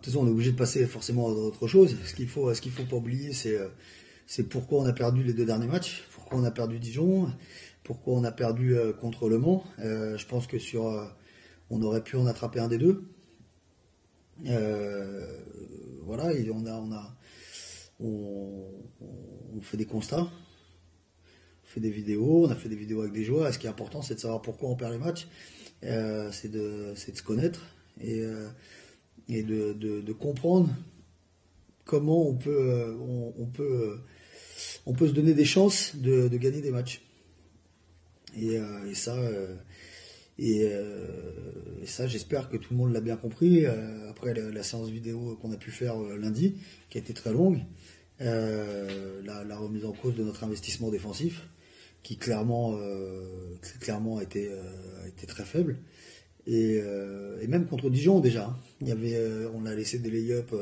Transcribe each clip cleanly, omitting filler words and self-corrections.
toute façon, on est obligé de passer forcément à autre chose. Ce qu'il faut pas oublier, c'est pourquoi on a perdu les 2 derniers matchs, pourquoi on a perdu Dijon, pourquoi on a perdu contre Le Mans. Je pense que on aurait pu en attraper un des deux. Voilà, et on fait des constats, on fait des vidéos, on a fait des vidéos avec des joueurs. Et ce qui est important, c'est de savoir pourquoi on perd les matchs. C'est de se connaître et de comprendre comment on peut se donner des chances de gagner des matchs. Et ça, j'espère que tout le monde l'a bien compris. Après la séance vidéo qu'on a pu faire lundi, qui a été très longue, la remise en cause de notre investissement défensif, qui clairement a été très faible. Et même contre Dijon déjà, on a laissé des lay-ups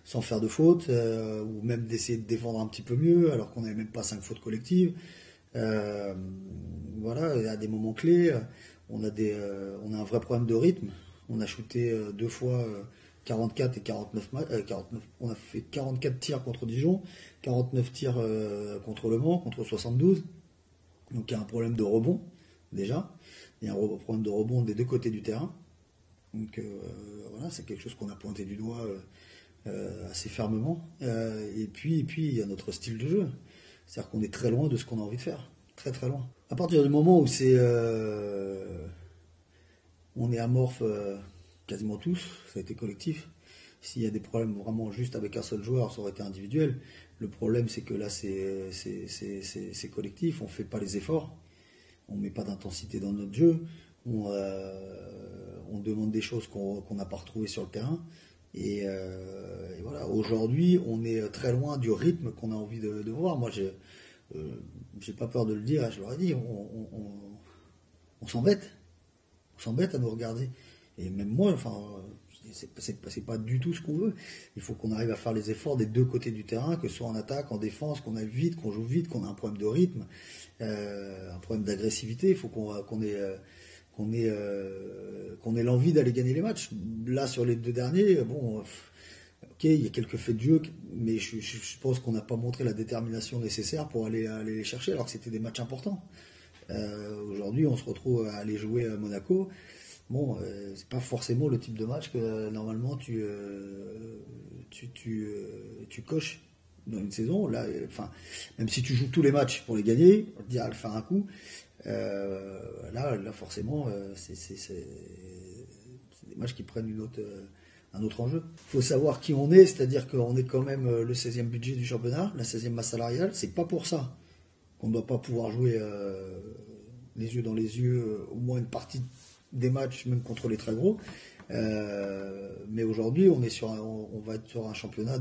sans faire de faute, ou même d'essayer de défendre un petit peu mieux, alors qu'on n'avait même pas 5 fautes collectives. Voilà, à des moments clés, on a un vrai problème de rythme. On a shooté 2 fois 44 et 49 on a fait 44 tirs contre Dijon, 49 tirs contre Le Mans, contre 72. Donc il y a un problème de rebond déjà. Il y a un problème de rebond des 2 côtés du terrain. Donc voilà, c'est quelque chose qu'on a pointé du doigt assez fermement. Et puis il y a notre style de jeu. C'est-à-dire qu'on est très loin de ce qu'on a envie de faire. Très très loin. À partir du moment où on est amorphe quasiment tous, ça a été collectif. S'il y a des problèmes vraiment juste avec un seul joueur, ça aurait été individuel. Le problème, c'est que là, c'est collectif. On ne fait pas les efforts. On ne met pas d'intensité dans notre jeu. On demande des choses qu'on n'a pas retrouvées sur le terrain. Et voilà. Aujourd'hui, on est très loin du rythme qu'on a envie de voir. Moi, j'ai pas peur de le dire. Je leur ai dit, on s'embête. On s'embête à nous regarder. Et même moi, enfin, c'est pas du tout ce qu'on veut. Il faut qu'on arrive à faire les efforts des 2 côtés du terrain, que ce soit en attaque, en défense, qu'on aille vite, qu'on joue vite, qu'on a un problème de rythme, un problème d'agressivité. Il faut qu'on ait l'envie d'aller gagner les matchs. Là, sur les 2 derniers, bon, ok, il y a quelques faits de jeu, mais je pense qu'on n'a pas montré la détermination nécessaire pour aller les chercher, alors que c'était des matchs importants. Aujourd'hui, on se retrouve à aller jouer à Monaco. Bon, c'est pas forcément le type de match que normalement tu coches dans une saison. Là, enfin, même si tu joues tous les matchs pour les gagner, on te dit à le faire un coup. Là, forcément, c'est des matchs qui prennent un autre enjeu. Il faut savoir qui on est, c'est-à-dire qu'on est quand même le 16e budget du championnat, la 16e masse salariale. C'est pas pour ça qu'on ne doit pas pouvoir jouer les yeux dans les yeux au moins une partie des matchs, même contre les très gros. Mais aujourd'hui, on va être sur un championnat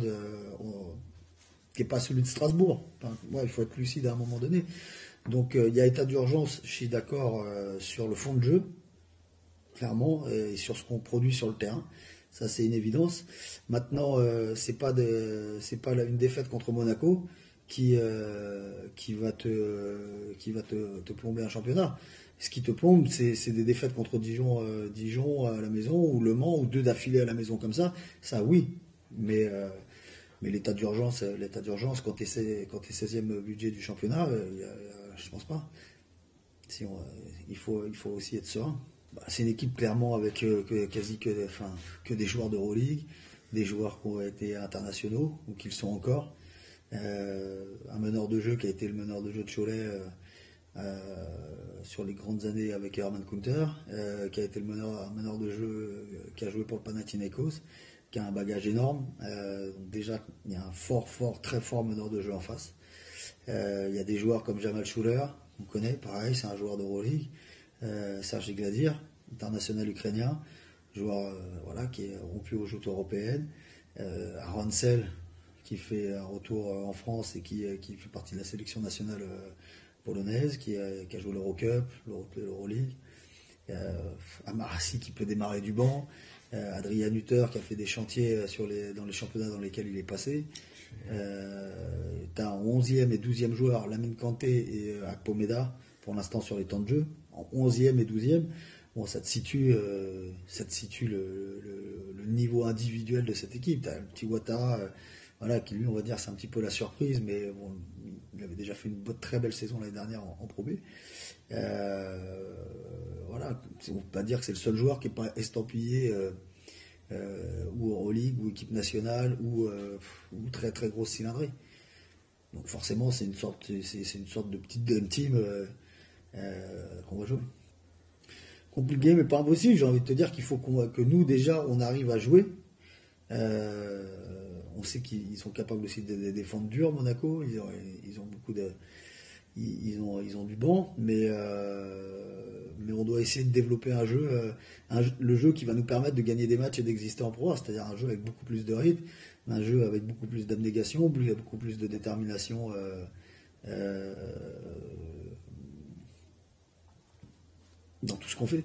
qui n'est pas celui de Strasbourg. Enfin, il faut être lucide à un moment donné. Donc il y a état d'urgence, je suis d'accord, sur le fond de jeu, clairement, et sur ce qu'on produit sur le terrain. Ça, c'est une évidence. Maintenant, c'est pas une défaite contre Monaco qui va te plomber un championnat. Ce qui te plombe, c'est des défaites contre Dijon à la maison, ou Le Mans, ou 2 d'affilée à la maison comme ça. Ça, oui. Mais l'état d'urgence, quand tu es 16e budget du championnat, je pense pas. Il faut aussi être serein. C'est une équipe clairement avec quasi que des joueurs d'Euroleague, des joueurs qui ont été internationaux, ou qui le sont encore. Un meneur de jeu qui a été le meneur de jeu de Cholet sur les grandes années avec Herman Kunter, qui a été un meneur de jeu qui a joué pour le Panathinaikos, qui a un bagage énorme. Donc déjà, il y a un très fort meneur de jeu en face. Il y a des joueurs comme Jamal Schuler, on connaît, pareil, c'est un joueur d'Euroleague. Serge Gladir, international ukrainien, joueur qui est rompu aux joutes européennes. Aaron Sell, qui fait un retour en France et qui fait partie de la sélection nationale polonaise, qui a joué l'Eurocup, l'Euroleague. Amarassi qui peut démarrer du banc. Adrien Hutter qui a fait des chantiers dans les championnats dans lesquels il est passé. T'as un 11e et 12e joueur, Lamine Kanté et Akpomeda, pour l'instant sur les temps de jeu, en 11e et 12e. bon, ça te situe le niveau individuel de cette équipe. T'as le petit Ouattara, voilà, qui lui, on va dire, c'est un petit peu la surprise, mais bon, il avait déjà fait une très belle saison l'année dernière en Pro B. Voilà, on peut pas dire que c'est le seul joueur qui n'est pas estampillé ou Euroleague ou équipe nationale ou très très grosse cylindrée. Donc forcément, c'est une sorte de petite dream team qu'on va jouer. Compliqué mais pas impossible. J'ai envie de te dire qu'il faut que nous déjà on arrive à jouer. On sait qu'ils sont capables aussi de défendre dur Monaco. Ils ont beaucoup de ils ont du banc, mais on doit essayer de développer un jeu, le jeu qui va nous permettre de gagner des matchs et d'exister en Pro A, c'est-à-dire un jeu avec beaucoup plus de rythme, un jeu avec beaucoup plus d'abnégation, beaucoup plus de détermination euh, dans tout ce qu'on fait.